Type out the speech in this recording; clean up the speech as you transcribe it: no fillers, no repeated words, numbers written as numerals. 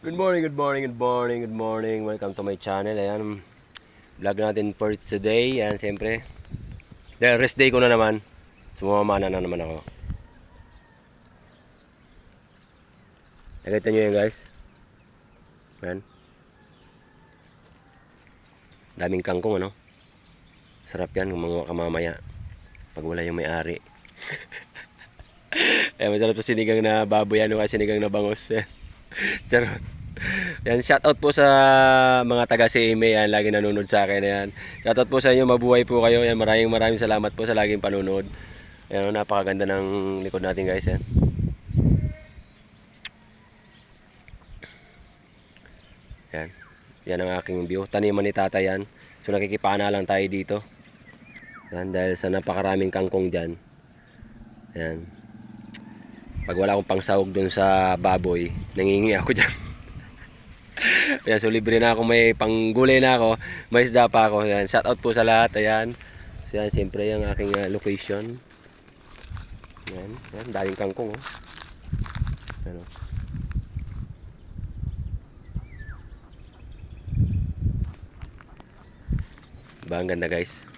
Good morning, good morning, good morning, good morning. Welcome to my channel. Ayan, vlog natin for today. Ayan, siyempre. Dahil rest day ko na naman. Sumamana na naman ako. Nakita nyo yan guys. Ayan. Daming kangkong ano. Sarap yan kung mga kamamaya. Pag wala yung may-ari. Ayan, masarap sa sinigang na baboy. Ano ka sinigang na bangus. Charot. Yan, shoutout po sa mga taga CMA yan, lagi nanonood sa akin yan. Shoutout po sa inyo, mabuhay po kayo. Yan, maraming salamat po sa laging panonood. Yan, napakaganda ng likod natin guys yan. Yan. Yan ang aking view. Taniman ni Tata yan. So nakikipana lang tayo dito. Yan, dahil sa napakaraming kangkong diyan. Yan. Pag wala akong pangsahog dun sa baboy, nangingi ako diyan. Ayan, so libre na ako, may panggulay na ako, may isda pa ako. Ayan, shout out po sa lahat. Ayan. So yan, siyempre yung aking location. Ayan, ayan, daling kangkong oh. Ayan, oh. Diba ang ganda guys.